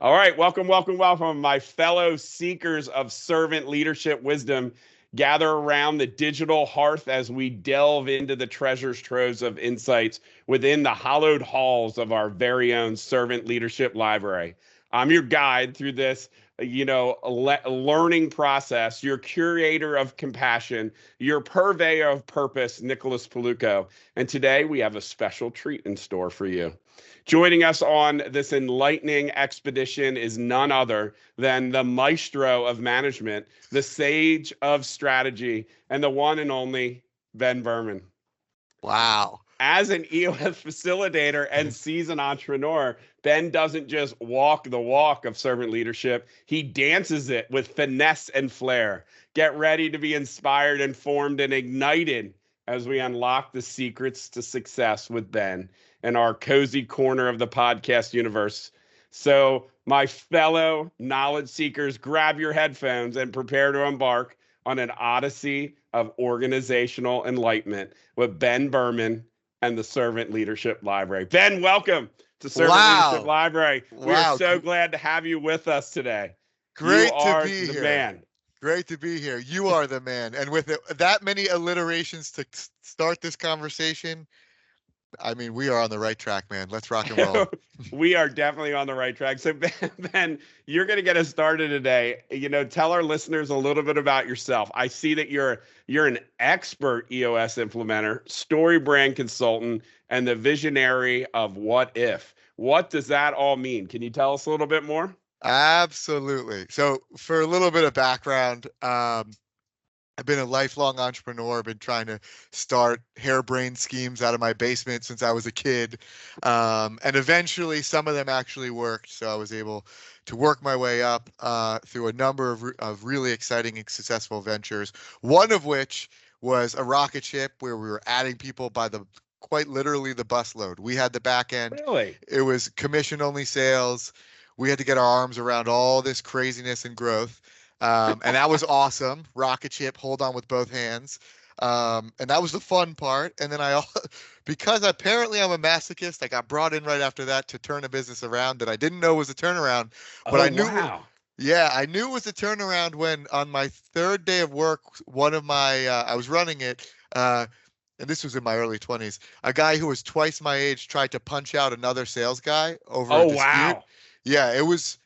All right, welcome, my fellow seekers of servant leadership wisdom. Gather around the digital hearth as we delve into the treasures troves of insights within the hallowed halls of our very own servant leadership library. I'm your guide through this, learning process, your curator of compassion, your purveyor of purpose, Nicholas Paluco. And today we have a special treat in store for you. Joining us on this enlightening expedition is none other than the maestro of management, the sage of strategy, and the one and only Ben Berman. Wow. As an EOS facilitator and seasoned entrepreneur, Ben doesn't just walk the walk of servant leadership, he dances it with finesse and flair. Get ready to be inspired, informed, and ignited as we unlock the secrets to success with Ben in our cozy corner of the podcast universe. So, my fellow knowledge seekers, grab your headphones and prepare to embark on an odyssey of organizational enlightenment with Ben Berman and the Servant Leadership Library. Ben, welcome to Servant Leadership Library. We are so glad to have you with us today. Great you are to be the here. Man. Great to be here. You are the man. And with that many alliterations to start this conversation, I mean, we are on the right track, man. Let's rock and roll. We are definitely on the right track. So, Ben, you're going to get us started today. Tell our listeners a little bit about yourself. I see that you're an expert EOS implementer, story brand consultant, and the visionary of What If. What does that all mean? Can you tell us a little bit more? Absolutely. So, for a little bit of background, I've been a lifelong entrepreneur. I've been trying to start harebrained schemes out of my basement since I was a kid. And eventually some of them actually worked. So I was able to work my way up through a number of really exciting and successful ventures. One of which was a rocket ship where we were adding people by quite literally the busload. We had the back end. Really? It was commission only sales. We had to get our arms around all this craziness and growth. And that was awesome. Rocket ship, hold on with both hands. And that was the fun part. And then because apparently I'm a masochist, I got brought in right after that to turn a business around that I didn't know was a turnaround. But I knew, wow. Yeah, I knew it was a turnaround when on my third day of work, one of my, I was running it, and this was in my early 20s, a guy who was twice my age tried to punch out another sales guy over a dispute. Wow. Yeah, it was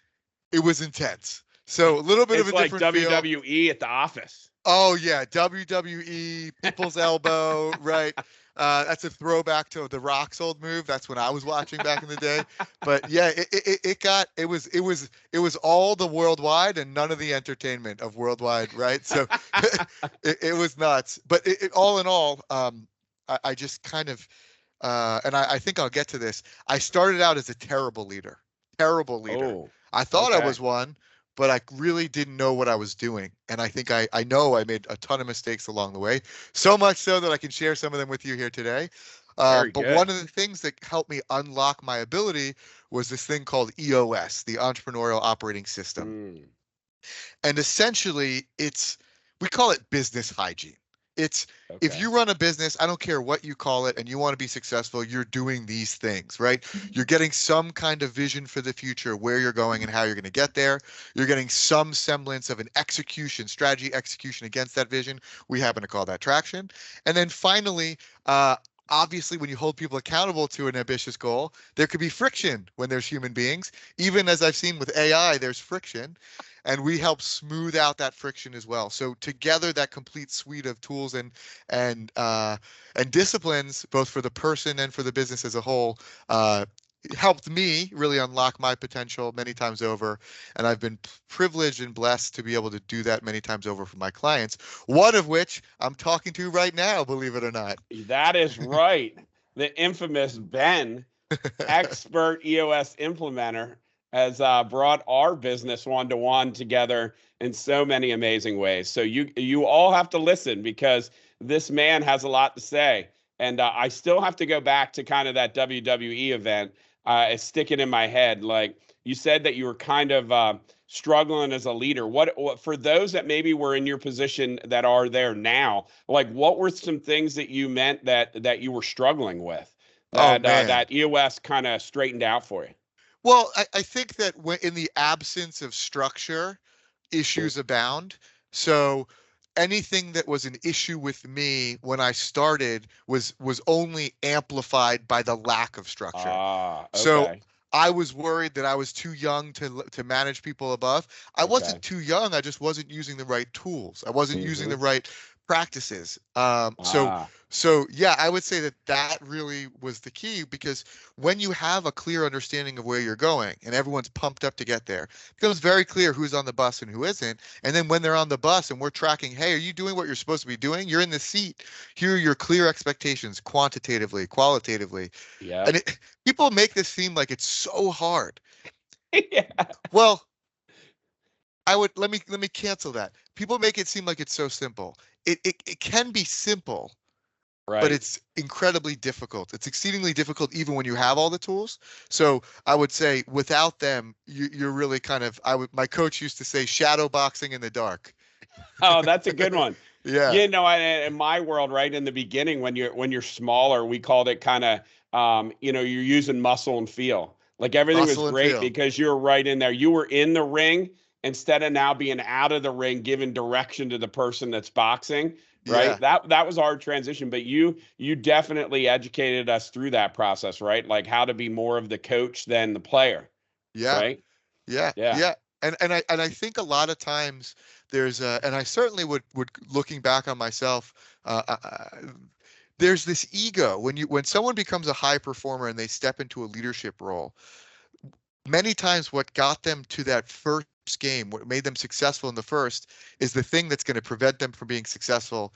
intense. So a little bit of a different feel. It's like WWE at the office. Oh yeah, WWE, people's elbow, right? That's a throwback to the Rock's old move. That's when I was watching back in the day. But yeah, it was all the worldwide and none of the entertainment of worldwide, right? So it was nuts. But all in all, I just kind of, and I think I'll get to this. I started out as a terrible leader. Oh, I thought I was one, but I really didn't know what I was doing. And I think I know I made a ton of mistakes along the way, so much so that I can share some of them with you here today. But one of the things that helped me unlock my ability was this thing called EOS, the Entrepreneurial Operating System. And essentially, we call it business hygiene. If you run a business, I don't care what you call it, and you want to be successful, you're doing these things, right? You're getting some kind of vision for the future, where you're going and how you're going to get there. You're getting some semblance of an strategy execution against that vision. We happen to call that traction. And then finally, obviously, when you hold people accountable to an ambitious goal, there could be friction when there's human beings. Even as I've seen with AI, there's friction. And we help smooth out that friction as well. So together, that complete suite of tools and disciplines, both for the person and for the business as a whole, helped me really unlock my potential many times over. And I've been privileged and blessed to be able to do that many times over for my clients, one of which I'm talking to right now, believe it or not. That is right. The infamous Ben, expert EOS implementer, has brought our business one-to-one together in so many amazing ways. So you all have to listen, because this man has a lot to say. And I still have to go back to kind of that WWE event. It's sticking in my head. Like you said that you were kind of struggling as a leader. What for those that maybe were in your position that are there now, like what were some things that you meant that you were struggling with that EOS kind of straightened out for you? Well, I think that when in the absence of structure, issues abound. So anything that was an issue with me when I started was only amplified by the lack of structure. Ah, So okay. I was worried that I was too young to manage people above. I wasn't Okay. too young. I just wasn't using the right tools. I wasn't using Hmm. the right practices. Ah, So yeah, I would say that that really was the key, because when you have a clear understanding of where you're going and everyone's pumped up to get there, it becomes very clear who's on the bus and who isn't. And then when they're on the bus and we're tracking, hey, are you doing what you're supposed to be doing? You're in the seat. Here are your clear expectations, quantitatively, qualitatively. And yep. people make this seem like it's so hard. Yeah. Well, I would let me cancel that. People make it seem like it's so simple. It can be simple, but Right. it's incredibly difficult. It's exceedingly difficult even when you have all the tools. So I would say without them, you're really kind of, my coach used to say, shadow boxing in the dark. Oh, that's a good one. Yeah. You know, in my world, right in the beginning, when you're smaller, we called it kind of, you're using muscle and feel. Like everything was Muscle and great feel. because you were right in there. You were in the ring instead of now being out of the ring, giving direction to the person that's boxing. Right. Yeah. That was our transition. But you definitely educated us through that process, right? Like how to be more of the coach than the player. Yeah. Right. Yeah, Yeah. yeah. And I think a lot of times there's and I certainly would looking back on myself, there's this ego when someone becomes a high performer and they step into a leadership role. Many times what got them to that first game, what made them successful in the first, is the thing that's going to prevent them from being successful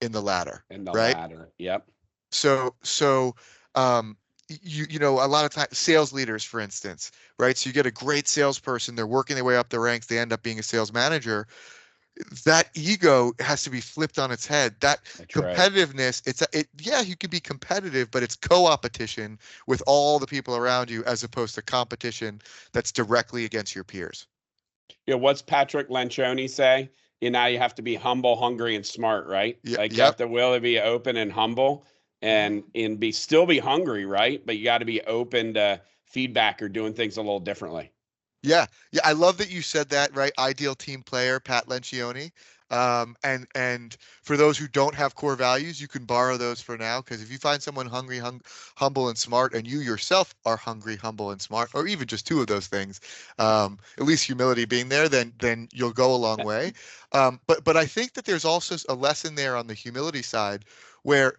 in the latter, In the right? ladder. Yep. So um you know, a lot of times sales leaders, for instance, right? So you get a great salesperson, they're working their way up the ranks, they end up being a sales manager. That ego has to be flipped on its head. That That's right. competitiveness, yeah, you can be competitive, but it's co-opetition with all the people around you as opposed to competition that's directly against your peers. What's Patrick Lencioni say? Now you have to be humble, hungry, and smart, right? Yeah, Like you have yep. to really be open and humble and Mhm. be still be hungry, right? But you got to be open to feedback or doing things a little differently. Yeah, yeah, I love that you said that, right? Ideal team player, Pat Lencioni. And for those who don't have core values, you can borrow those for now, because if you find someone hungry, humble, and smart, and you yourself are hungry, humble, and smart, or even just two of those things, at least humility being there, then you'll go a long way. But I think that there's also a lesson there on the humility side, where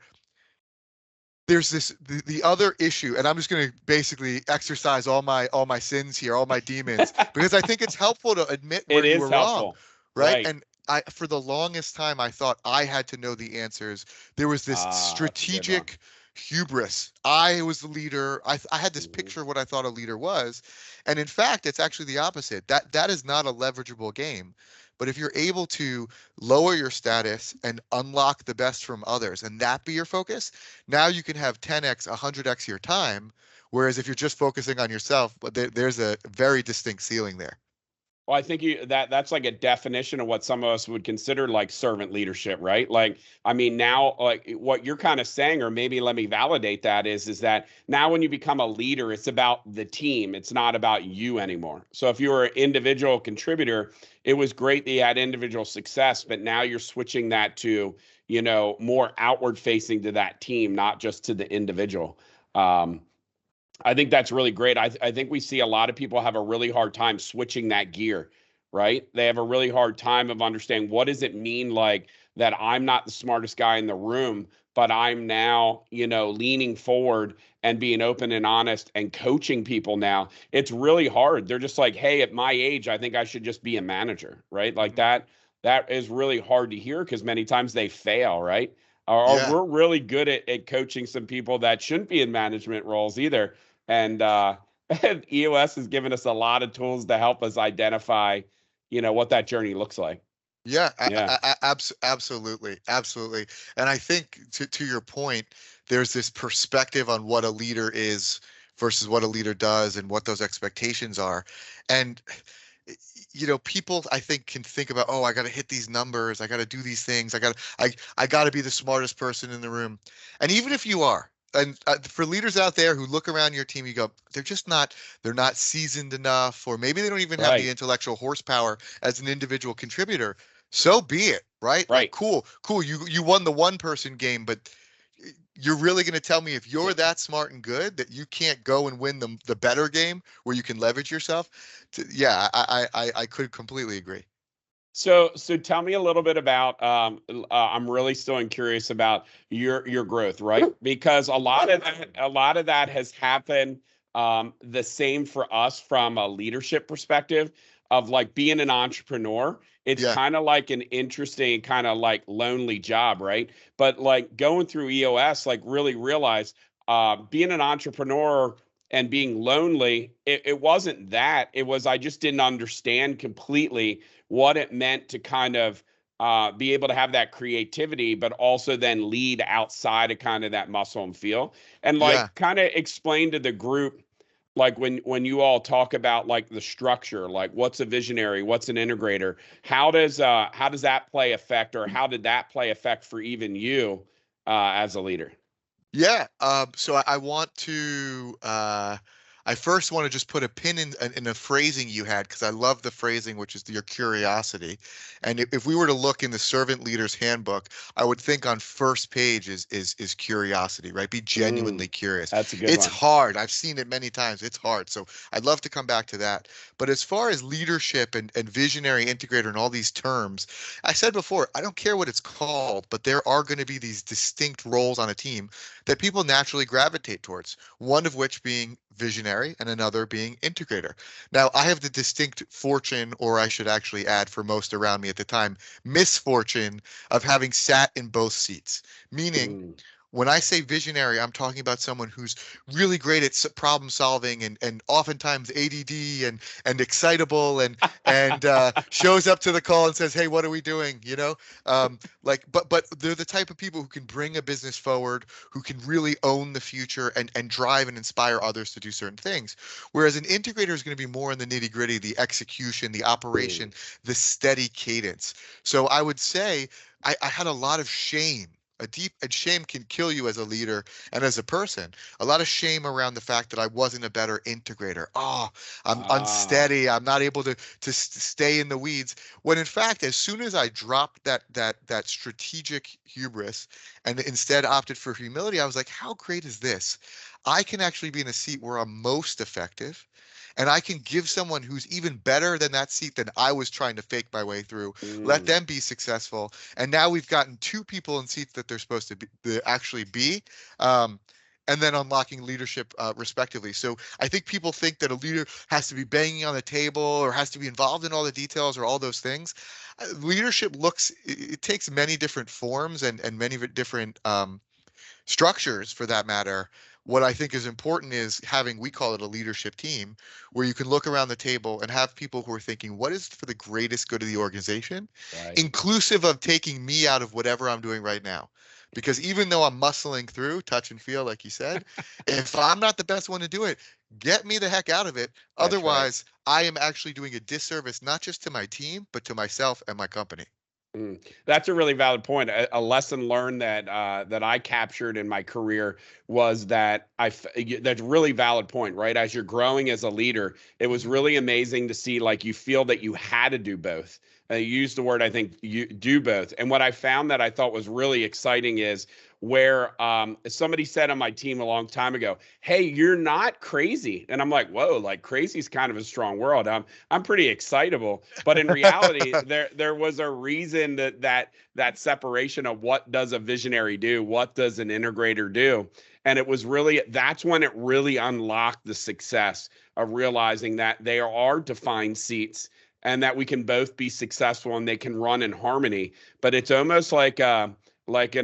there's the other issue, and I'm just going to basically exercise all my sins here, all my demons, because I think it's helpful to admit It where you is were wrong, helpful, right? right? And I, for the longest time, I thought I had to know the answers. There was this Ah, that's a good one. strategic hubris. I was the leader. I had this Mhm. picture of what I thought a leader was, and in fact, it's actually the opposite. That is not a leverageable game. But if you're able to lower your status and unlock the best from others, and that be your focus, now you can have 10x, 100x your time. Whereas if you're just focusing on yourself, but there's a very distinct ceiling there. Well, I think that's like a definition of what some of us would consider like servant leadership, right? Like, I mean, now like what you're kind of saying, or maybe let me validate that is that now when you become a leader, it's about the team. It's not about you anymore. So if you were an individual contributor, it was great that you had individual success, but now you're switching that to, more outward facing to that team, not just to the individual. Um, I think that's really great. I think we see a lot of people have a really hard time switching that gear, right? They have a really hard time of understanding what does it mean like that I'm not the smartest guy in the room, but I'm now, leaning forward and being open and honest and coaching people now. It's really hard. They're just like, "Hey, at my age, I think I should just be a manager," right? Like Mhm. that is really hard to hear because many times they fail, right? Or Yeah. we're really good at coaching some people that shouldn't be in management roles either and EOS has given us a lot of tools to help us identify, what that journey looks like. Yeah, Yeah. absolutely, absolutely. And I think to your point, there's this perspective on what a leader is versus what a leader does and what those expectations are. And people I think can think about, oh, I got to hit these numbers, I got to do these things, I got to be the smartest person in the room. And even if you are, and for leaders out there who look around your team, you go, they're not seasoned enough, or maybe they don't even have the intellectual horsepower as an individual contributor. So be it, right? Like, cool. You won the one person game, but you're really going to tell me if you're that smart and good that you can't go and win the better game where you can leverage yourself? Yeah, I could completely agree. So tell me a little bit about. I'm really still curious about your growth, right? Because a lot of that has happened. The same for us from a leadership perspective of like being an entrepreneur. It's kind of like an interesting, kind of like lonely job, right? But like going through EOS, like really realize being an entrepreneur and being lonely, it wasn't that. It was I just didn't understand completely what it meant to kind of be able to have that creativity, but also then lead outside of kind of that muscle and feel. And like kind of explain to the group, like when you all talk about like the structure, like what's a visionary, what's an integrator, how does that play effect, or how did that play effect for even you as a leader? Yeah. So I want to. I first want to just put a pin in the phrasing you had, because I love the phrasing, which is your curiosity. And if we were to look in the servant leader's handbook, I would think on first page is curiosity, right? Be genuinely curious. That's a good It's one. hard. I've seen it many times. It's hard. So I'd love to come back to that. But as far as leadership and visionary integrator and all these terms, I said before, I don't care what it's called, but there are going to be these distinct roles on a team that people naturally gravitate towards, one of which being visionary and another being integrator. Now, I have the distinct fortune, or I should actually add for most around me at the time, misfortune of having sat in both seats, meaning when I say visionary, I'm talking about someone who's really great at problem solving and oftentimes ADD and excitable and shows up to the call and says, "Hey, what are we doing?" You know, but they're the type of people who can bring a business forward, who can really own the future and drive and inspire others to do certain things. Whereas an integrator is going to be more in the nitty gritty, the execution, the operation, the steady cadence. So I would say I had a lot of shame. And shame can kill you as a leader and as a person. A lot of shame around the fact that I wasn't a better integrator. Oh, I'm unsteady. I'm not able to stay in the weeds. When in fact, as soon as I dropped that strategic hubris and instead opted for humility, I was like, how great is this? I can actually be in a seat where I'm most effective, and I can give someone who's even better than that seat than I was trying to fake my way through, let them be successful. And now we've gotten two people in seats that they're supposed to actually be. And then unlocking leadership respectively. So I think people think that a leader has to be banging on the table or has to be involved in all the details or all those things. Leadership it takes many different forms and many different structures for that matter. What I think is important is having, we call it a leadership team, where you can look around the table and have people who are thinking, what is for the greatest good of the organization, inclusive of taking me out of whatever I'm doing right now. Because even though I'm muscling through touch and feel, like you said, if I'm not the best one to do it, get me the heck out of it. Otherwise, I am actually doing a disservice, not just to my team, but to myself and my company. That's a really valid point. A lesson learned that that I captured in my career was that that's a really valid point, right? As you're growing as a leader, it was really amazing to see like you feel that you had to do both. You used the word, I think, you do both. And what I found that I thought was really exciting is where somebody said on my team a long time ago, "Hey, you're not crazy," and I'm like, "Whoa, like crazy is kind of a strong word. I'm pretty excitable," but in reality, there was a reason that separation of what does a visionary do, what does an integrator do, and it was really that's when it really unlocked the success of realizing that there are defined seats and that we can both be successful and they can run in harmony. But it's almost like an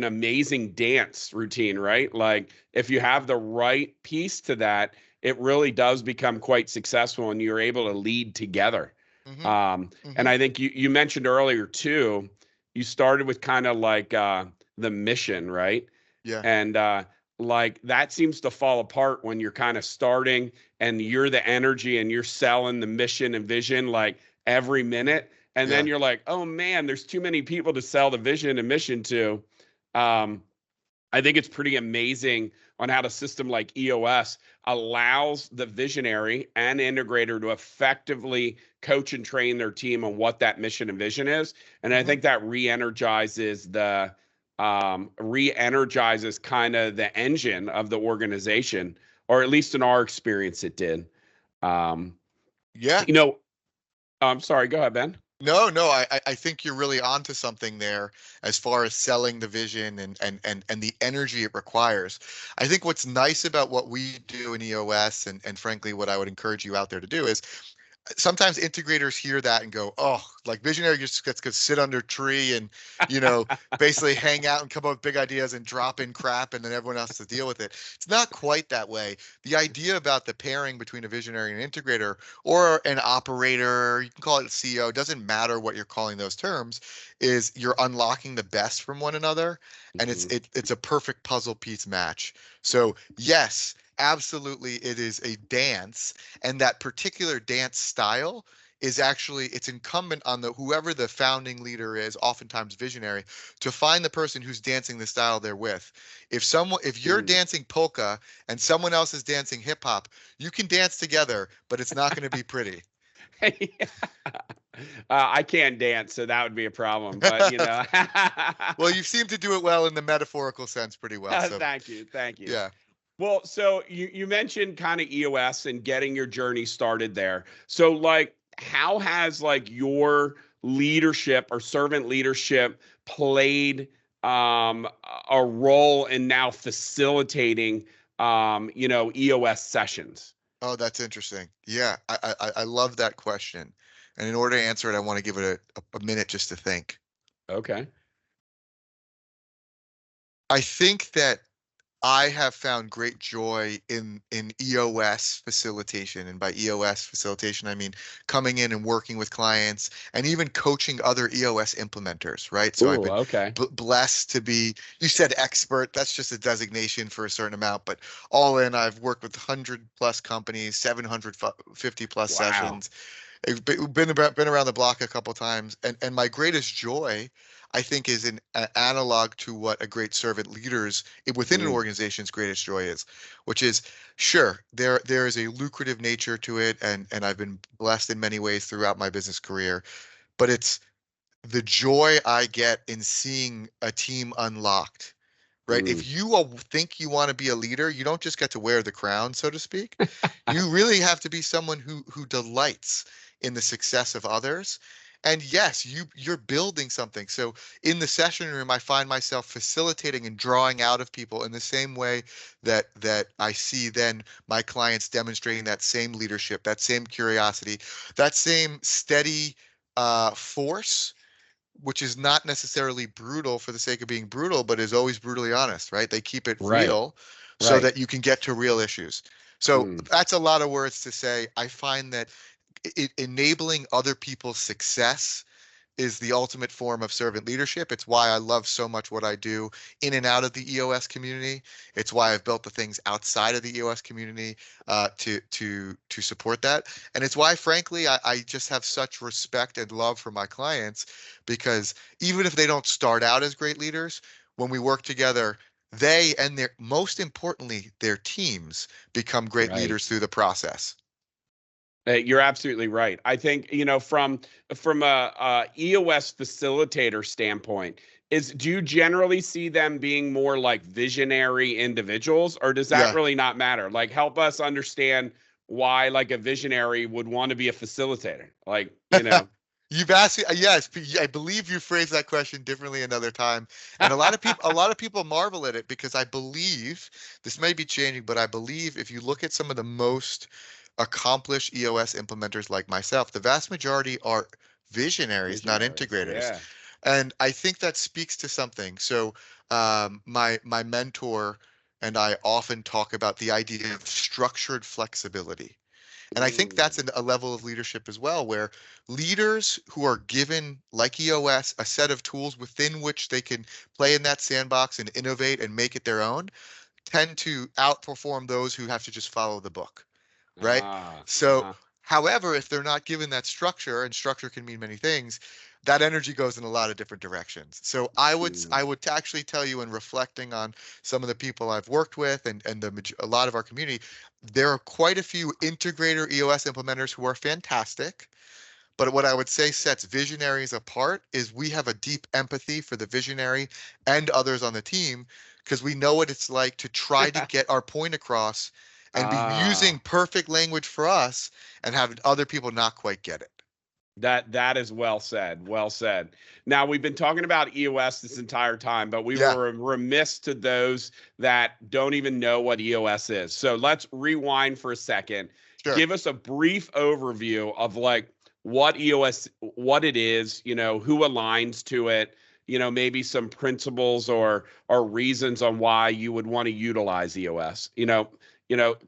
amazing dance routine, right? Like if you have the right piece to that, it really does become quite successful and you're able to lead together. And I think you mentioned earlier too, you started with kind of like the mission, right? Yeah. And like that seems to fall apart when you're kind of starting and you're the energy and you're selling the mission and vision like every minute. And then you're like, oh man, there's too many people to sell the vision and mission to. I think it's pretty amazing on how a system like EOS allows the visionary and integrator to effectively coach and train their team on what that mission and vision is. And I think that re-energizes kind of the engine of the organization, or at least in our experience, it did. Yeah. You know, I'm sorry, go ahead, Ben. No, I think you're really onto something there as far as selling the vision and the energy it requires. I think what's nice about what we do in EOS and frankly what I would encourage you out there to do is sometimes integrators hear that and go, oh, like visionary just gets to sit under a tree and, basically hang out and come up with big ideas and drop in crap and then everyone else has to deal with it. It's not quite that way. The idea about the pairing between a visionary and an integrator or an operator, you can call it a CEO, doesn't matter what you're calling those terms, is you're unlocking the best from one another. And it's a perfect puzzle piece match. So yes, absolutely, it is a dance, and that particular dance style is actually, it's incumbent on whoever the founding leader is, oftentimes visionary, to find the person who's dancing the style they're with. If you're dancing polka and someone else is dancing hip hop, you can dance together, but it's not going to be pretty. I can't dance, so that would be a problem. But well, you seem to do it well in the metaphorical sense, pretty well. So. Thank you. Yeah. Well, so you mentioned kind of EOS and getting your journey started there. So like, how has like your leadership or servant leadership played a role in now facilitating EOS sessions? Oh, that's interesting. Yeah, I love that question. And in order to answer it, I want to give it a minute just to think. Okay. I think that I have found great joy in EOS facilitation. And by EOS facilitation, I mean coming in and working with clients and even coaching other EOS implementers, right? So I've been blessed to be, you said expert, that's just a designation for a certain amount, but all in, I've worked with 100+ companies, 750+ sessions. I've been around the block a couple times, and my greatest joy, I think, is an analog to what a great servant leaders within an organization's greatest joy is, which is, sure, there is a lucrative nature to it, and I've been blessed in many ways throughout my business career, but it's the joy I get in seeing a team unlocked. Right. If you think you want to be a leader, you don't just get to wear the crown, so to speak. You really have to be someone who delights in the success of others. And yes, you're building something. So in the session room, I find myself facilitating and drawing out of people in the same way that I see then my clients demonstrating that same leadership, that same curiosity, that same steady force, which is not necessarily brutal for the sake of being brutal, but is always brutally honest, right? They keep it real so that you can get to real issues. So that's a lot of words to say. I find that enabling other people's success is the ultimate form of servant leadership. It's why I love so much what I do in and out of the EOS community. It's why I've built the things outside of the EOS community to support that. And it's why, frankly, I just have such respect and love for my clients, because even if they don't start out as great leaders, when we work together, they and most importantly, their teams become great leaders through the process. You're absolutely right. I think, from a EOS facilitator standpoint, do you generally see them being more like visionary individuals, or does that really not matter? Like, help us understand why like a visionary would want to be a facilitator. Like, You've asked, yes, I believe you phrased that question differently another time. And a lot of people marvel at it, because I believe this may be changing, but I believe if you look at some of the most accomplished EOS implementers like myself, the vast majority are visionaries, not integrators. Yeah. And I think that speaks to something. So my mentor and I often talk about the idea of structured flexibility. And I think that's a level of leadership as well, where leaders who are given, like EOS, a set of tools within which they can play in that sandbox and innovate and make it their own, tend to outperform those who have to just follow the book. Right. However, if they're not given that structure, and structure can mean many things, that energy goes in a lot of different directions. So I would Mm. actually tell you, in reflecting on some of the people I've worked with and a lot of our community, there are quite a few integrator EOS implementers who are fantastic. But what I would say sets visionaries apart is we have a deep empathy for the visionary and others on the team, because we know what it's like to try to get our point across and be using Ah. perfect language for us and have other people not quite get it. That is well said. Well said. Now we've been talking about EOS this entire time, but we Yeah, were remiss to those that don't even know what EOS is. So let's rewind for a second. sure. Give us a brief overview of like what EOS, what it is, who aligns to it, maybe some principles or reasons on why you would want to utilize EOS.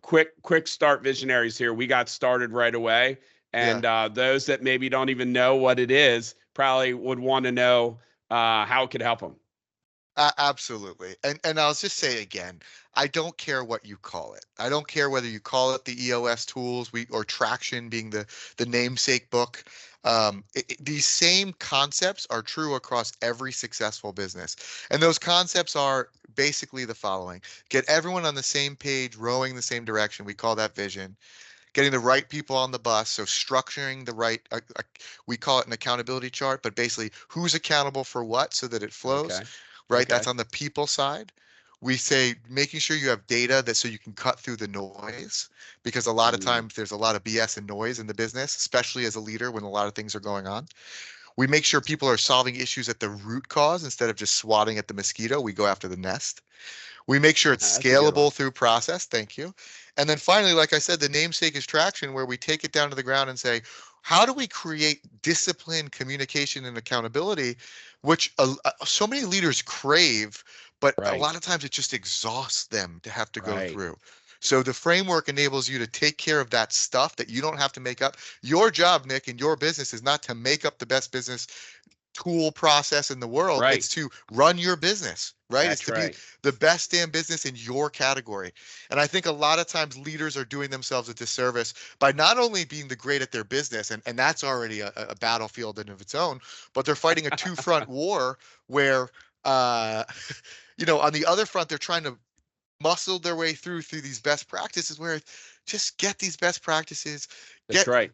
Quick start visionaries here. We got started right away. Yeah. And those that maybe don't even know what it is probably would want to know how it could help them. Absolutely. And I'll just say again, I don't care what you call it. I don't care whether you call it the EOS tools, or Traction being the namesake book. These same concepts are true across every successful business. And those concepts are basically the following: get everyone on the same page, rowing the same direction. We call that vision. Getting the right people on the bus, so structuring the right, we call it an accountability chart, but basically who's accountable for what so that it flows, Okay. right? Okay. That's on the people side. We say making sure you have data that so you can cut through the noise, because a lot of Mm, times there's a lot of BS and noise in the business, especially as a leader when a lot of things are going on. We make sure people are solving issues at the root cause instead of just swatting at the mosquito. We go after the nest. We make sure it's that's a good one. scalable through process. Thank you. And then finally, like I said, the namesake is Traction, where we take it down to the ground and say, how do we create discipline, communication, and accountability, which so many leaders crave, but a Right. lot of times it just exhausts them to have to go Right. through. So the framework enables you to take care of that stuff that you don't have to make up. Your job, Nick, in your business is not to make up the best business tool process in the world. Right. It's to run your business, right? It's That's to be right. the best damn business in your category. And I think a lot of times leaders are doing themselves a disservice by not only being the great at their business, and that's already a battlefield in of its own, but they're fighting a two-front war where, uh, on the other front, they're trying to muscle their way through these best practices, where just get these best practices. That's Get right.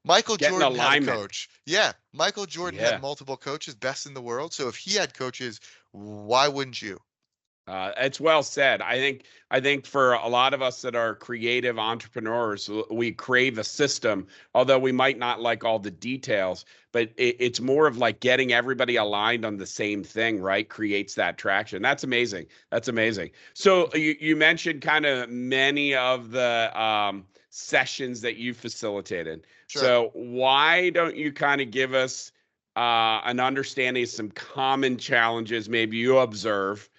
Michael Get in Jordan had a alignment. coach. Yeah, Michael Jordan had Yeah. multiple coaches, best in the world. So if he had coaches, why wouldn't you? It's well said. I think for a lot of us that are creative entrepreneurs, we crave a system, although we might not like all the details. But it's more of like getting everybody aligned on the same thing, right? Creates that traction. That's amazing. That's amazing. So you mentioned kind of many of the sessions that you facilitated. Sure. So why don't you kind of give us an understanding of some common challenges maybe you observe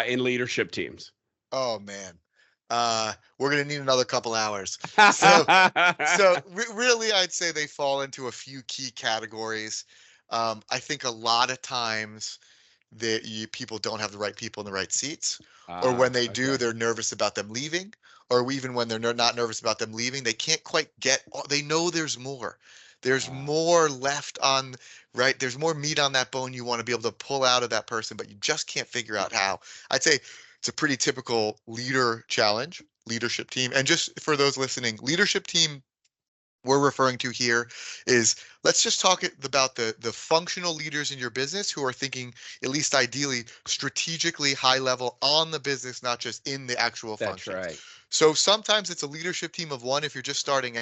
in leadership teams? Oh man. We're gonna need another couple hours. So really I'd say they fall into a few key categories. I think a lot of times that people don't have the right people in the right seats, or when they do, Okay. they're nervous about them leaving, or even when they're not nervous about them leaving, they can't quite get, they know there's more. There's Uh, more left on, right? There's more meat on that bone you want to be able to pull out of that person, but you just can't figure out how. I'd say it's a pretty typical leader challenge, leadership team. And just for those listening, leadership team we're referring to here is, let's just talk about the functional leaders in your business who are thinking, at least ideally, strategically high level on the business, not just in the actual that's functions. right. So sometimes it's a leadership team of one if you're just starting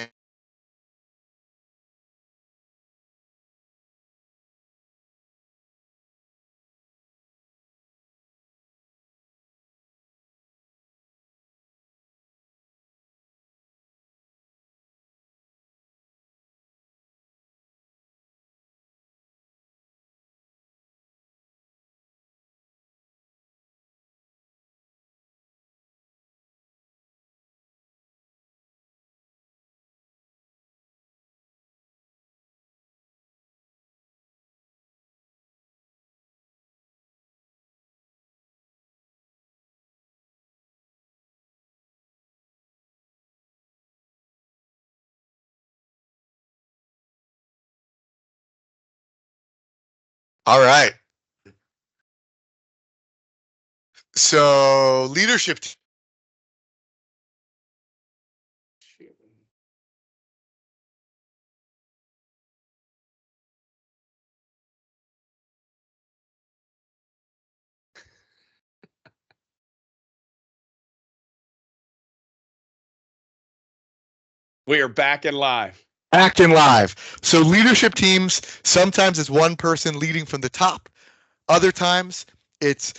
All right. So leadership. We are back in live. Acting live. So leadership teams, sometimes it's one person leading from the top. Other times it's,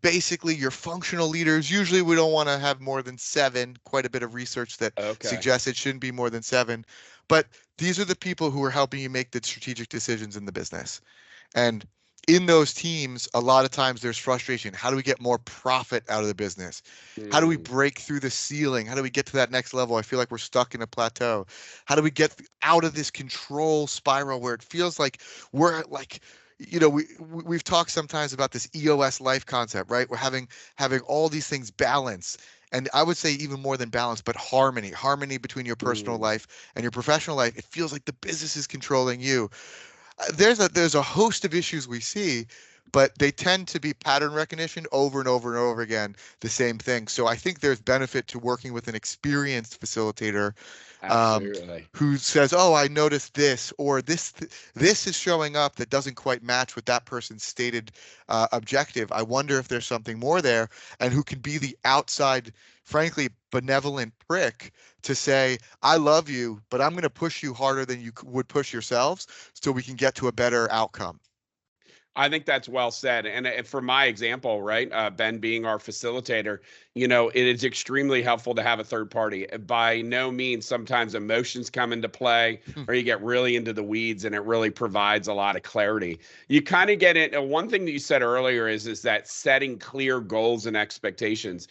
basically your functional leaders. Usually we don't want to have more than 7, quite a bit of research that suggests it shouldn't be more than 7. But these are the people who are helping you make the strategic decisions in the business. And in those teams, a lot of times there's frustration. How do we get more profit out of the business? How do we break through the ceiling? How do we get to that next level? I feel like we're stuck in a plateau. How do we get out of this control spiral where it feels like we're like, we've talked sometimes about this EOS life concept, right? We're having all these things balance. And I would say even more than balance, but harmony between your personal life and your professional life. It feels like the business is controlling you. There's a host of issues we see, but they tend to be pattern recognition over and over and over again, the same thing. So I think there's benefit to working with an experienced facilitator who says, oh, I noticed this, or this is showing up that doesn't quite match with that person's stated objective. I wonder if there's something more there, and who can be the outside, frankly, benevolent prick to say, I love you, but I'm going to push you harder than you would push yourselves so we can get to a better outcome. I think that's well said. And for my example, right, Ben being our facilitator, it is extremely helpful to have a third party. By no means, sometimes emotions come into play or you get really into the weeds, and it really provides a lot of clarity. You kind of get it. One thing that you said earlier is that setting clear goals and expectations.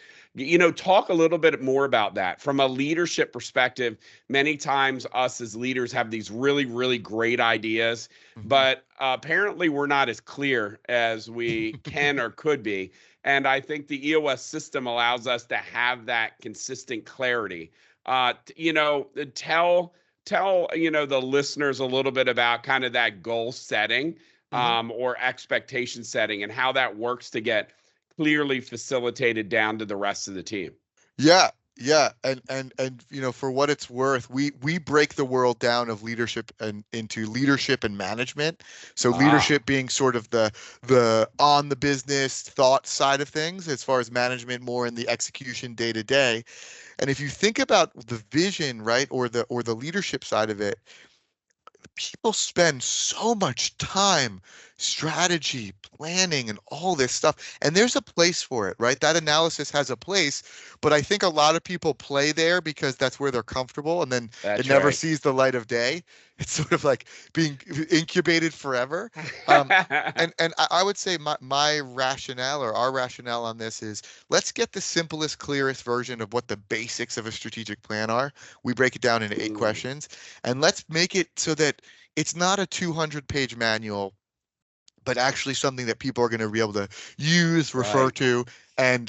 Talk a little bit more about that from a leadership perspective. Many times us as leaders have these really, really great ideas, but apparently we're not as clear as we can or could be. And I think the EOS system allows us to have that consistent clarity. Tell the listeners a little bit about kind of that goal setting or expectation setting and how that works to get clearly facilitated down to the rest of the team. Yeah. And for what it's worth, we break the world down of leadership and into leadership and management. So leadership being sort of the on the business thought side of things, as far as management more in the execution day to day. And if you think about the vision, right, or the leadership side of it, people spend so much time, strategy, planning, and all this stuff. And there's a place for it, right? That analysis has a place, but I think a lot of people play there because that's where they're comfortable, and then it never sees the light of day. It's sort of like being incubated forever. And I would say my rationale, or our rationale on this, is let's get the simplest, clearest version of what the basics of a strategic plan are. We break it down into 8 questions, and let's make it so that it's not a 200-page manual, but actually something that people are going to be able to use, refer to, and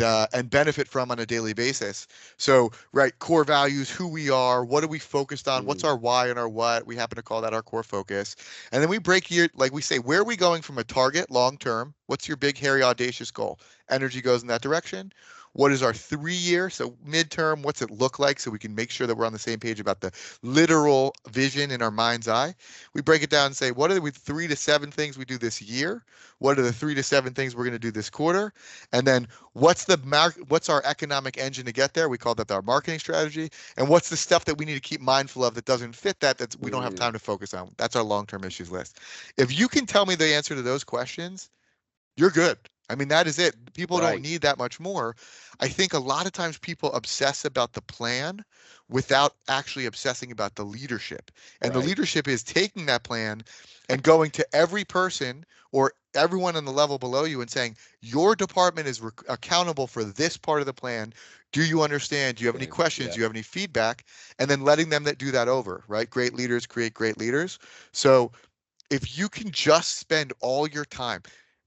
benefit from on a daily basis. So, right, core values, who we are, what are we focused on, what's our why and our what. We happen to call that our core focus. And then we break here, like we say, where are we going from a target long term? What's your big, hairy, audacious goal? Energy goes in that direction. What is our 3-year, so midterm, what's it look like, so we can make sure that we're on the same page about the literal vision in our mind's eye. We break it down and say, what are the 3 to 7 things we do this year? What are the 3 to 7 things we're going to do this quarter? And then what's our economic engine to get there? We call that our marketing strategy. And what's the stuff that we need to keep mindful of that doesn't fit that we don't have time to focus on? That's our long-term issues list. If you can tell me the answer to those questions, you're good. I mean, that is it. People don't need that much more. I think a lot of times people obsess about the plan without actually obsessing about the leadership. And the leadership is taking that plan and going to every person or everyone on the level below you and saying, your department is accountable for this part of the plan. Do you understand? Do you have any questions? Do you have any feedback? And then letting them do that over, right? Great leaders create great leaders. So if you can just spend all your time,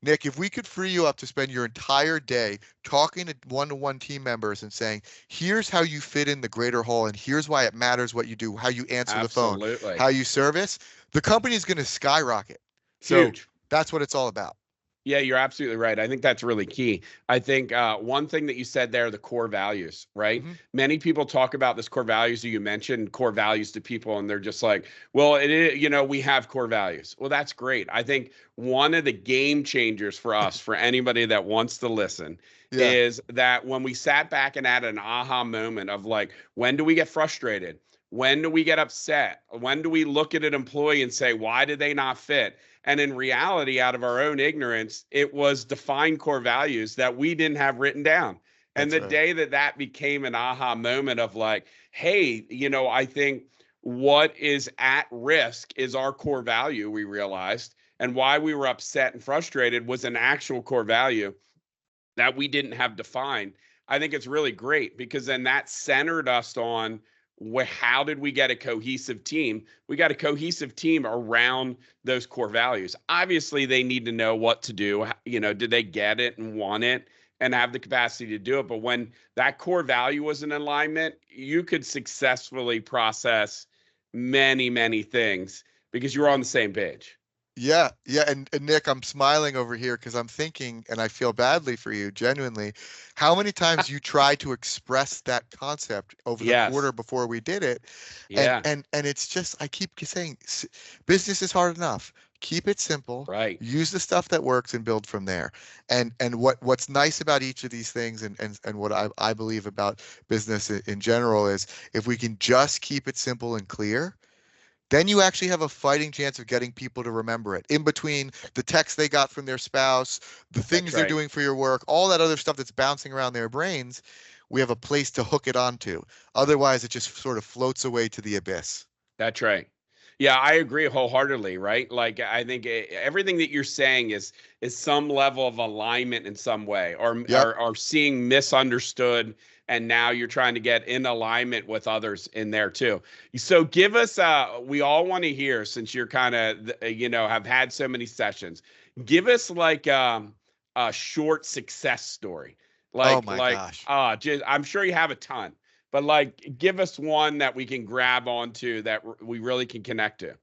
Nick, if we could free you up to spend your entire day talking to one-to-one team members and saying, here's how you fit in the greater whole, and here's why it matters what you do, how you answer the phone, how you service, the company is going to skyrocket. Huge. That's what it's all about. Yeah, you're absolutely right. I think that's really key. I think one thing that you said there, the core values, right? Mm-hmm. Many people talk about this core values that you mentioned, core values to people, and they're just like, well, it is, we have core values. Well, that's great. I think one of the game changers for us, for anybody that wants to listen, Yeah, is that when we sat back and had an aha moment of like, when do we get frustrated? When do we get upset? When do we look at an employee and say, why did they not fit? And in reality, out of our own ignorance, it was defined core values that we didn't have written down. And that's the right. day that that became an aha moment of like, hey, I think what is at risk is our core value, we realized. And why we were upset and frustrated was an actual core value that we didn't have defined. I think it's really great because then that centered us on how did we get a cohesive team? We got a cohesive team around those core values. Obviously, they need to know what to do. Did they get it and want it and have the capacity to do it? But when that core value was in alignment, you could successfully process many, many things because you were on the same page. Yeah, yeah, and Nick, I'm smiling over here because I'm thinking, and I feel badly for you, genuinely, how many times you tried to express that concept over the Yes. quarter before we did it, and Yeah. and it's just I keep saying, business is hard enough. Keep it simple. Right. Use the stuff that works and build from there. And what's nice about each of these things, and what I believe about business in general is if we can just keep it simple and clear, then you actually have a fighting chance of getting people to remember it. In between the text they got from their spouse, the That's things they're right. doing for your work, all that other stuff that's bouncing around their brains, we have a place to hook it onto. Otherwise, it just sort of floats away to the abyss. That's right. Yeah, I agree wholeheartedly, right? Like I think everything that you're saying is some level of alignment in some way Yep. or seeing misunderstood and now you're trying to get in alignment with others in there too. So give us we all want to hear since you're kind of have had so many sessions. Give us like a short success story. Oh Like my like gosh. just I'm sure you have a ton but like give us one that we can grab onto that we really can connect to.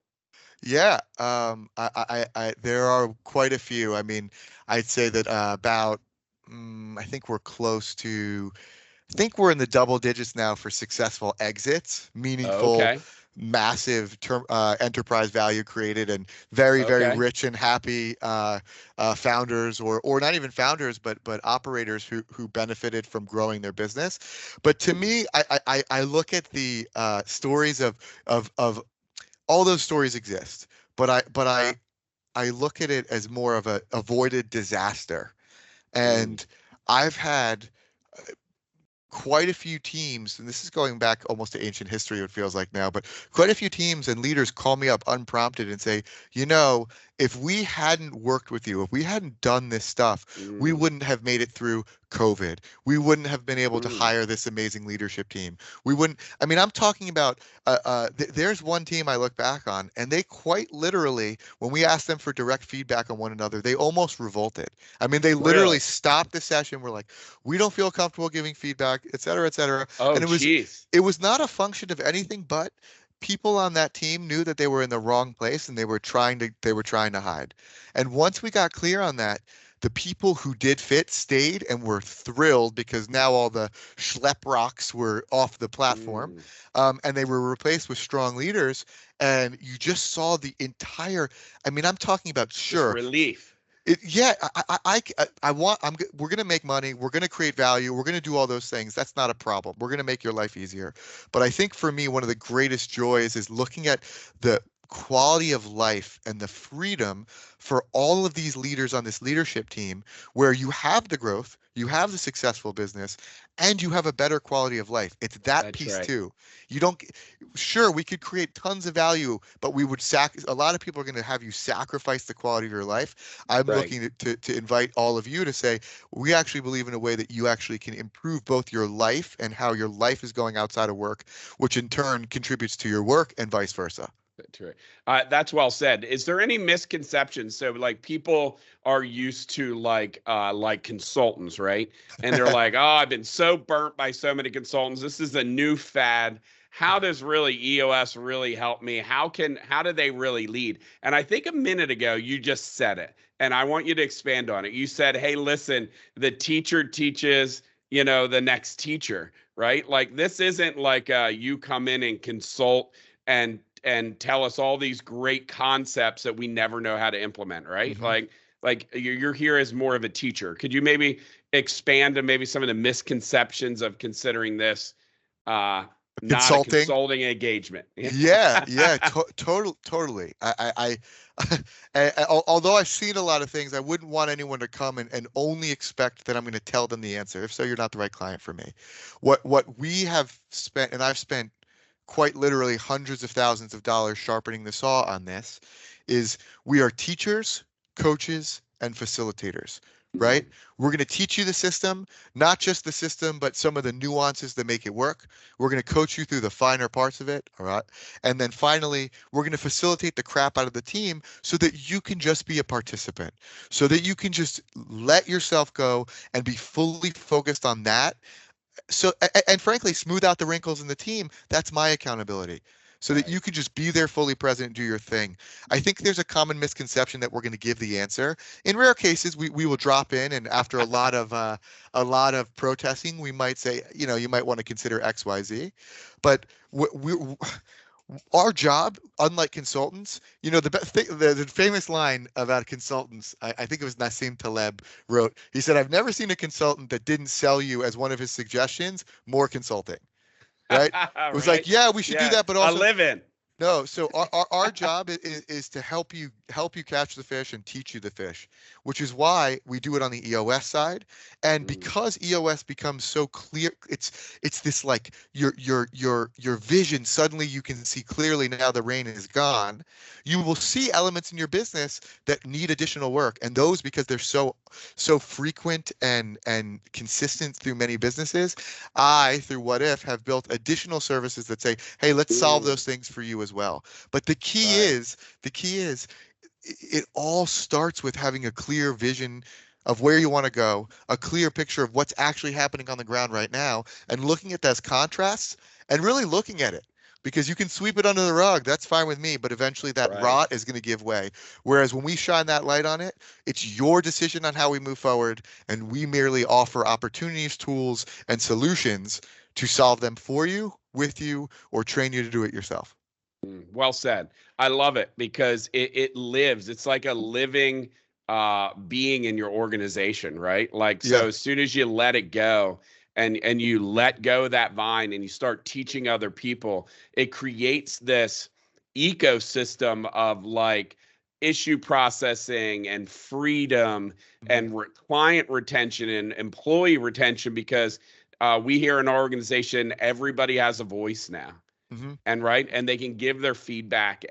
Yeah. There are quite a few. I mean, I'd say that about, I think we're close to I think we're in the double digits now for successful exits, meaningful, Okay. massive enterprise value created, and very, very Okay. rich and happy founders, or not even founders, but operators who benefited from growing their business. But to me, I look at the stories of all those stories exist, but I look at it as more of a avoided disaster, Mm. and I've had quite a few teams, and this is going back almost to ancient history, it feels like now, but quite a few teams and leaders call me up unprompted and say, if we hadn't worked with you, if we hadn't done this stuff, we Mm. wouldn't have made it through COVID. We wouldn't have been able to Mm. hire this amazing leadership team. We wouldn't, I mean, I'm talking about, there's one team I look back on, and they quite literally, when we asked them for direct feedback on one another, they almost revolted. I mean, they literally Really? stopped the session. We're like, we don't feel comfortable giving feedback, et cetera, et cetera. Oh, And geez. it was not a function of anything but people on that team knew that they were in the wrong place and they were trying to hide. And once we got clear on that, the people who did fit stayed and were thrilled because now all the schlep rocks were off the platform, Mm. and they were replaced with strong leaders. And you just saw the entire. I mean, I'm talking about Just sure. relief. Yeah, I want, we're going to make money. We're going to create value. We're going to do all those things. That's not a problem. We're going to make your life easier. But I think for me, one of the greatest joys is looking at the quality of life and the freedom for all of these leaders on this leadership team, where you have the growth, you have the successful business, and you have a better quality of life. It's that That's piece right. too. You don't, sure, we could create tons of value, but we would a lot of people are going to have you sacrifice the quality of your life. I'm Right. looking to invite all of you to say, we actually believe in a way that you actually can improve both your life and how your life is going outside of work, which in turn contributes to your work and vice versa. That's right. That's well said. Is there any misconceptions? So, like, people are used to like consultants, right? And they're like, "Oh, I've been so burnt by so many consultants. This is a new fad." how does really EOS really help me? How do they really lead? And I think a minute ago you just said it, and I want you to expand on it. You said, "Hey, listen, the teacher teaches, the next teacher, right? Like this isn't like you come in and consult and tell us all these great concepts that we never know how to implement, right? Mhm. Like you're here as more of a teacher. Could you maybe expand on maybe some of the misconceptions of considering this uh, not a Consulting. consulting engagement? Yeah, yeah, totally. Although I've seen a lot of things, I wouldn't want anyone to come and only expect that I'm going to tell them the answer. If so, you're not the right client for me. What we have spent, and I've spent quite literally hundreds of thousands of dollars sharpening the saw on this, is we are teachers, coaches, and facilitators. Right? We're going to teach you the system, not just the system, but some of the nuances that make it work. We're going to coach you through the finer parts of it. All right. And then finally, we're going to facilitate the crap out of the team so that you can just be a participant, so that you can just let yourself go and be fully focused on that. So, and frankly, smooth out the wrinkles in the team. That's my accountability. So that you can just be there fully present and do your thing. I think there's a common misconception that we're going to give the answer. In rare cases, we will drop in, and after a lot of protesting, we might say, you might want to consider X, Y, Z. But our job, unlike consultants, the famous line about consultants, I think it was Nassim Taleb wrote, he said, "I've never seen a consultant that didn't sell you as one of his suggestions more consulting." Right? It was like, yeah, we should do that, but I also live in. no. So our job is to help you catch the fish and teach you the fish, which is why we do it on the EOS side. And because EOS becomes so clear, it's this like your vision, suddenly you can see clearly now the rain is gone. You will see elements in your business that need additional work, and those, because they're so frequent and consistent through many businesses, through What If, have built additional services that say, hey, let's solve those things for you as well. But the key is it all starts with having a clear vision of where you want to go, a clear picture of what's actually happening on the ground right now, and looking at those contrasts and really looking at it. Because you can sweep it under the rug, that's fine with me, but eventually that rot is going to give way. Whereas when we shine that light on it, it's your decision on how we move forward, and we merely offer opportunities, tools, and solutions to solve them for you, with you, or train you to do it yourself. Well said. I love it because it lives. It's like a living being in your organization, right? Like, so as soon as you let it go and you let go of that vine and you start teaching other people, it creates this ecosystem of like issue processing and freedom and client retention and employee retention, because we here in our organization, everybody has a voice now. And they can give their feedback,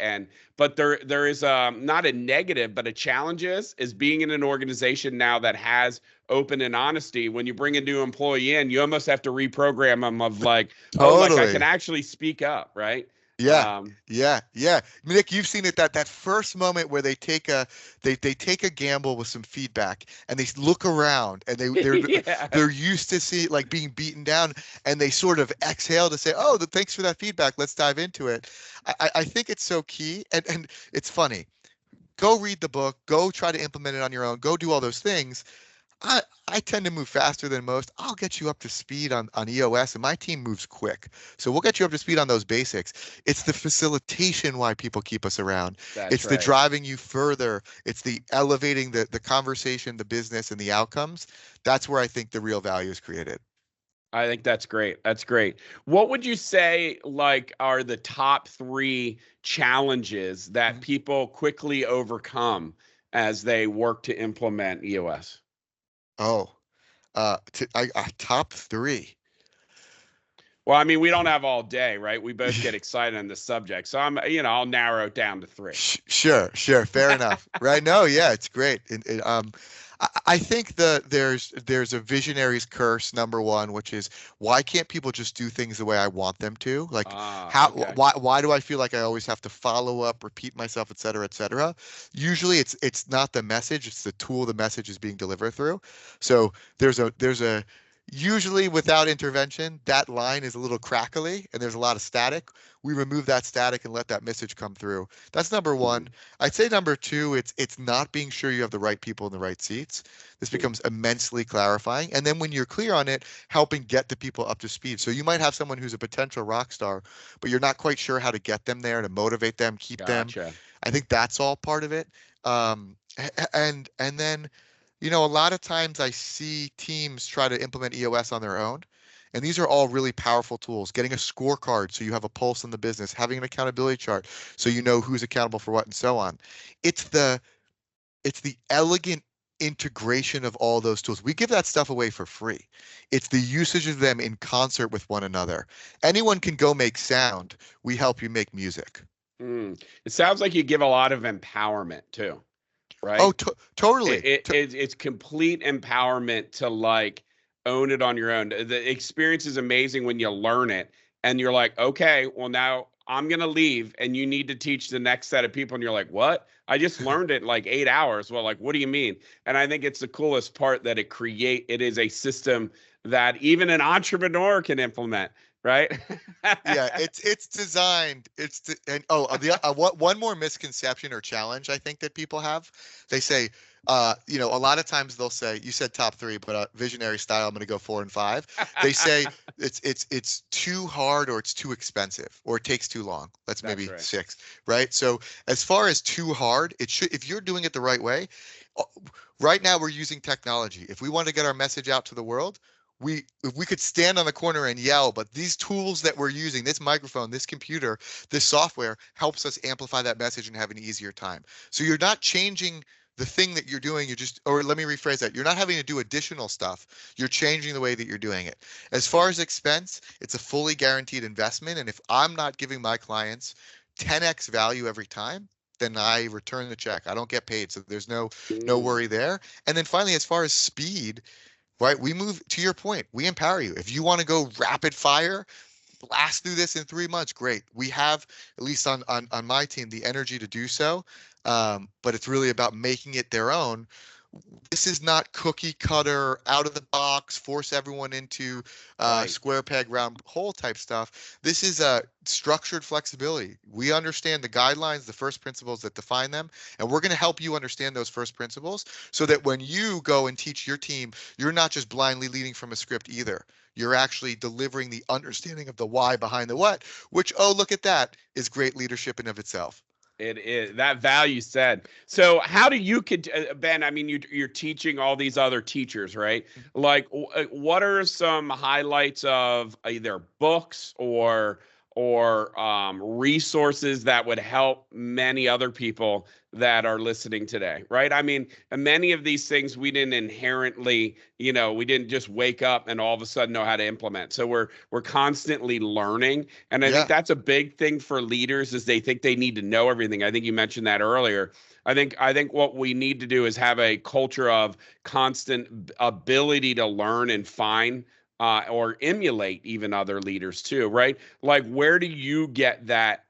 but there is not a negative, but a challenge is being in an organization now that has open and honesty. When you bring a new employee in, you almost have to reprogram them of like, like I can actually speak up, right? Yeah. Nick, you've seen it, that first moment where they take a gamble with some feedback, and they look around, and they're used to see like being beaten down, and they sort of exhale to say, "Oh, thanks for that feedback. Let's dive into it." I think it's so key, and it's funny. Go read the book. Go try to implement it on your own. Go do all those things. I tend to move faster than most. I'll get you up to speed on EOS, and my team moves quick. So we'll get you up to speed on those basics. It's the facilitation why people keep us around. It's the driving you further. It's the elevating the conversation, the business, and the outcomes. That's where I think the real value is created. I think that's great. That's great. What would you say like are the top 3 challenges that people quickly overcome as they work to implement EOS? Top 3. Well, I mean, we don't have all day, right? We both get excited on the subject. So I'll narrow it down to 3. Sure. Fair enough. Right. No, yeah, it's great. I think there's a visionary's curse, number 1, which is, why can't people just do things the way I want them to? Like, why do I feel like I always have to follow up, repeat myself, et cetera, et cetera? Usually it's not the message, it's the tool the message is being delivered through. So there's a Usually without intervention, that line is a little crackly and there's a lot of static. We remove that static and let that message come through. That's number one. I'd say number two, it's not being sure you have the right people in the right seats. This becomes immensely clarifying. And then when you're clear on it, helping get the people up to speed. So you might have someone who's a potential rock star, but you're not quite sure how to get them there, to motivate them, keep them. I think that's all part of it. And then, you know, a lot of times I see teams try to implement EOS on their own. And these are all really powerful tools. Getting a scorecard so you have a pulse in the business, having an accountability chart so you know who's accountable for what and so on. It's the elegant integration of all those tools. We give that stuff away for free. It's the usage of them in concert with one another. Anyone can go make sound. We help you make music. It sounds like you give a lot of empowerment too, right? Oh, totally. It's complete empowerment to like own it on your own. The experience is amazing when you learn it and you're like, okay, well now I'm going to leave and you need to teach the next set of people. And you're like, what? I just learned it in like 8 hours. Well, like, what do you mean? And I think it's the coolest part that it is a system that even an entrepreneur can implement. Right. Yeah, it's designed. One more misconception or challenge I think that people have. They say, you know, a lot of times they'll say, you said top three, but visionary style, I'm going to go 4 and 5. They say it's too hard or it's too expensive or it takes too long. That's maybe right. 6, right? So as far as too hard, it should, if you're doing it the right way. Right now we're using technology. If we want to get our message out to the world, if we could stand on the corner and yell, but these tools that we're using, this microphone, this computer, this software helps us amplify that message and have an easier time. So you're not changing the thing that you're doing, or let me rephrase that. You're not having to do additional stuff. You're changing the way that you're doing it. As far as expense, it's a fully guaranteed investment. And if I'm not giving my clients 10x value every time, then I return the check. I don't get paid. So there's no worry there. And then finally, as far as speed, right, we move to your point. We empower you. If you want to go rapid fire, blast through this in 3 months, great. We have, at least on my team, the energy to do so. But it's really about making it their own. This is not cookie cutter, out of the box, force everyone into square peg round hole type stuff. This is a structured flexibility. We understand the guidelines, the first principles that define them, and we're going to help you understand those first principles so that when you go and teach your team, you're not just blindly leading from a script either. You're actually delivering the understanding of the why behind the what, which, oh, look at that, is great leadership in of itself. It is that value said. So how do you Ben, I mean, you're teaching all these other teachers, right? Like what are some highlights of either books or resources that would help many other people that are listening today, right? I mean, many of these things we didn't inherently, you know, we didn't just wake up and all of a sudden know how to implement. So we're constantly learning. And I think that's a big thing for leaders is they think they need to know everything. I think you mentioned that earlier. I think what we need to do is have a culture of constant ability to learn and find or emulate even other leaders too, right? Like, where do you get that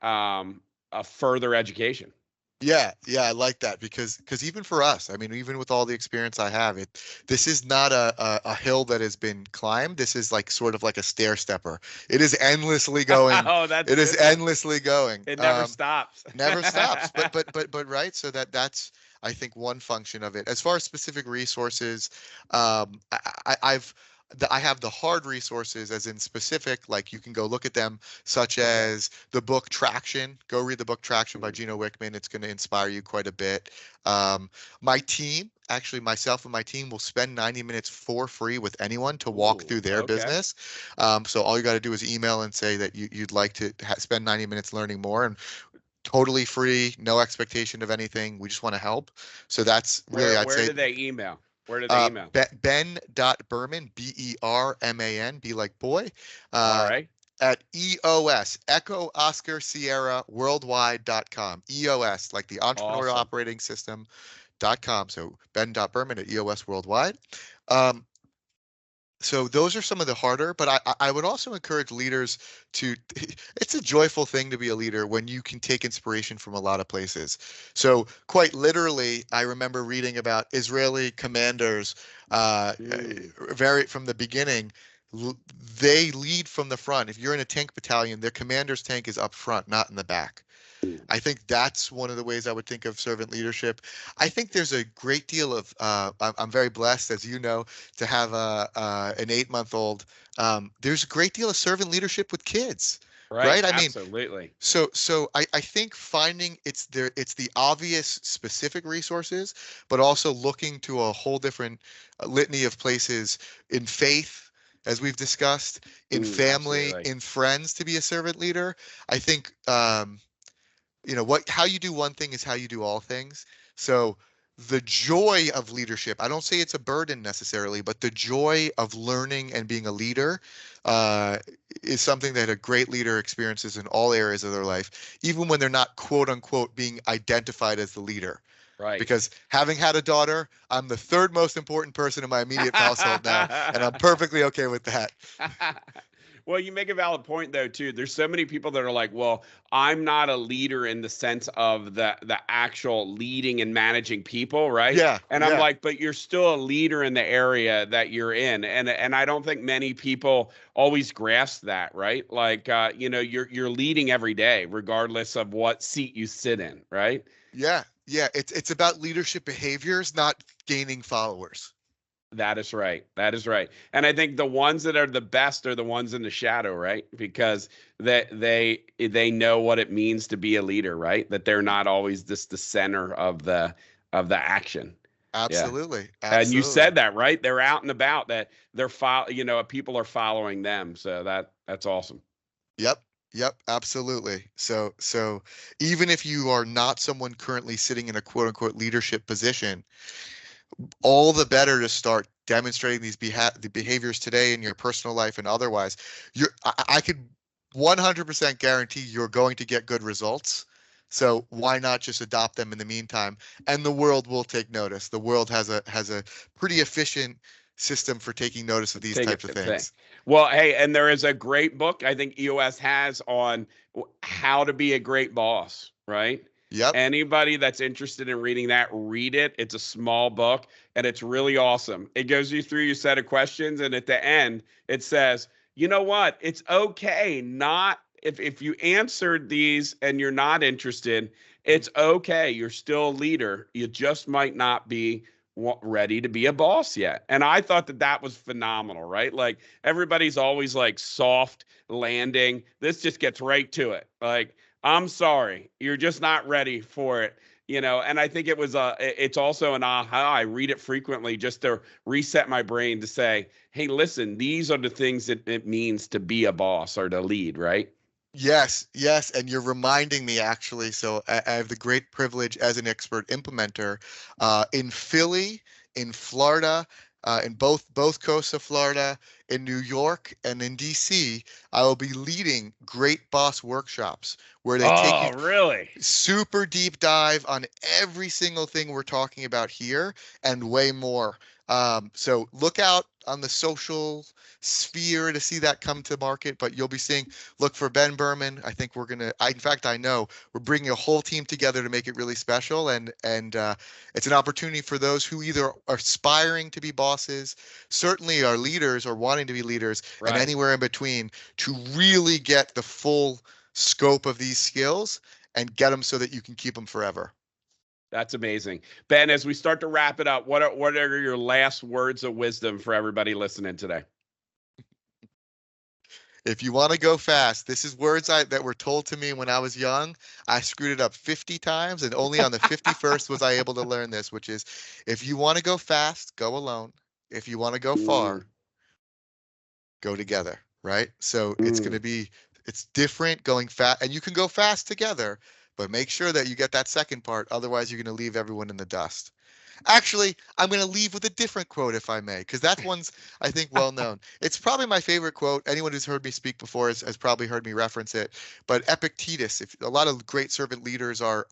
further education? Yeah, I like that because even for us, I mean, even with all the experience I have, this is not a hill that has been climbed. This is like sort of like a stair stepper. It is endlessly going. It is endlessly going. It never stops. Never stops. But right. So that's I think one function of it. As far as specific resources, I have the hard resources as in specific, like you can go look at them, such as the book Traction. Go read the book Traction by Gino Wickman. It's going to inspire you quite a bit. My team, actually myself and my team will spend 90 minutes for free with anyone to walk through their business. So all you got to do is email and say that you'd like to spend 90 minutes learning more, and totally free, no expectation of anything. We just want to help. So that's really, I'd say. Where do they email? Where do they email? Ben.Berman, BERMAN, be like boy. All right. At EOS, Echo Oscar Sierra Worldwide.com. EOS, like the Entrepreneurial Operating System.com. So Ben.Berman at EOS Worldwide. So those are some of the harder, but I would also encourage leaders to, it's a joyful thing to be a leader when you can take inspiration from a lot of places. So quite literally, I remember reading about Israeli commanders, very from the beginning, they lead from the front. If you're in a tank battalion, their commander's tank is up front, not in the back. I think that's one of the ways I would think of servant leadership. I think there's a great deal of, I'm very blessed, as you know, to have an 8-month-old. There's a great deal of servant leadership with kids, Right. right? I mean, Absolutely. so I think finding it's the obvious specific resources, but also looking to a whole different litany of places in faith, as we've discussed, in family, Absolutely. in friends to be a servant leader. I think how you do one thing is how you do all things. So the joy of leadership, I don't say it's a burden necessarily, but the joy of learning and being a leader uh, is something that a great leader experiences in all areas of their life, even when they're not quote unquote being identified as the leader. Right. Because having had a daughter, I'm the third most important person in my immediate household now, and I'm perfectly okay with that. Well, you make a valid point though too. There's so many people that are like, "Well, I'm not a leader in the sense of the actual leading and managing people, right?" Yeah, And I'm yeah. like, "But you're still a leader in the area that you're in." And I don't think many people always grasp that, right? Like you're leading every day regardless of what seat you sit in, right? Yeah, yeah. It's about leadership behaviors, not gaining followers. That is right. That is right. And I think the ones that are the best are the ones in the shadow, right? Because they know what it means to be a leader, right? That they're not always just the center of the action. Yeah. Absolutely, And you absolutely. said that, right? They're out and about, that people are following them. So that's awesome. Yep, yep, absolutely. So even if you are not someone currently sitting in a quote unquote leadership position, all the better to start demonstrating the behaviors today in your personal life and otherwise. I could 100% guarantee you're going to get good results. So why not just adopt them in the meantime? And the world will take notice. The world has a pretty efficient system for taking notice of these Take types of it thing. things. Well, hey, and there is a great book I think EOS has on how to be a great boss, right? Yep. Anybody that's interested in reading that, read it. It's a small book and it's really awesome. It goes you through your set of questions, and at the end it says, "You know what? It's okay not if you answered these and you're not interested, it's okay. You're still a leader. You just might not be ready to be a boss yet." And I thought that was phenomenal, right? Like everybody's always like soft landing. This just gets right to it. Like, I'm sorry, you're just not ready for it. And I think it's also an aha. I read it frequently just to reset my brain to say, hey, listen, these are the things that it means to be a boss or to lead, right? Yes, yes, and you're reminding me actually. So I have the great privilege as an expert implementer in Philly, in Florida, in both coasts of Florida, in New York, and in DC. I will be leading great boss workshops where they take you Oh, really? super deep dive on every single thing we're talking about here and way more. So look out on the social sphere to see that come to market, but you'll be seeing, look for Ben Berman. I think in fact, I know we're bringing a whole team together to make it really special. And it's an opportunity for those who either are aspiring to be bosses, certainly are leaders or wanting to be leaders, and Right. anywhere in between to really get the full scope of these skills and get them so that you can keep them forever. That's amazing. Ben, as we start to wrap it up, what are your last words of wisdom for everybody listening today? If you want to go fast, this is words that were told to me when I was young. I screwed it up 50 times, and only on the 51st was I able to learn this, which is if you want to go fast, go alone. If you want to go Mm, far, go together, right? So mm. it's different going fast, and you can go fast together, but make sure that you get that second part. Otherwise, you're going to leave everyone in the dust. Actually, I'm going to leave with a different quote, if I may, because that one's, I think, well known. It's probably my favorite quote. Anyone who's heard me speak before has probably heard me reference it. But Epictetus, if a lot of great servant leaders are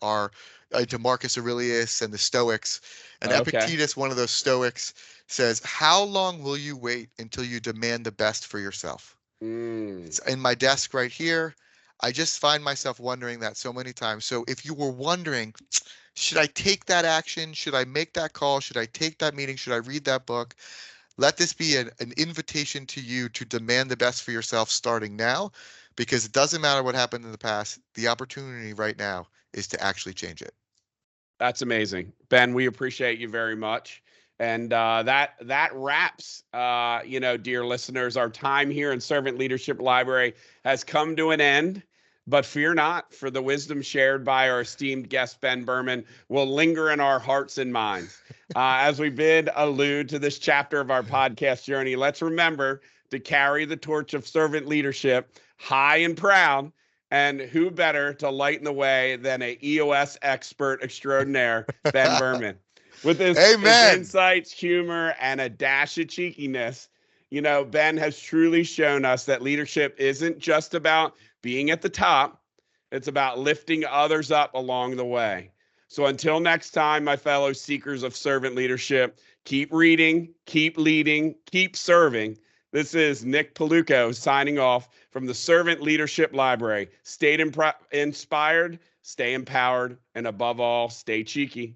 to Marcus Aurelius and the Stoics, and Okay. Epictetus, one of those Stoics, says, "How long will you wait until you demand the best for yourself?" It's in my desk right here. I just find myself wondering that so many times. So if you were wondering, should I take that action? Should I make that call? Should I take that meeting? Should I read that book? Let this be an invitation to you to demand the best for yourself starting now, because it doesn't matter what happened in the past. The opportunity right now is to actually change it. That's amazing, Ben. We appreciate you very much. And that wraps, dear listeners, our time here in Servant Leadership Library has come to an end. But fear not, for the wisdom shared by our esteemed guest, Ben Berman, will linger in our hearts and minds. As we bid allude to this chapter of our podcast journey, let's remember to carry the torch of servant leadership high and proud. And who better to lighten the way than a EOS expert extraordinaire, Ben Berman. With his insights, humor, and a dash of cheekiness, Ben has truly shown us that leadership isn't just about being at the top. It's about lifting others up along the way. So until next time, my fellow seekers of servant leadership, keep reading, keep leading, keep serving. This is Nick Paluco signing off from the Servant Leadership Library. Stay inspired, stay empowered, and above all, stay cheeky.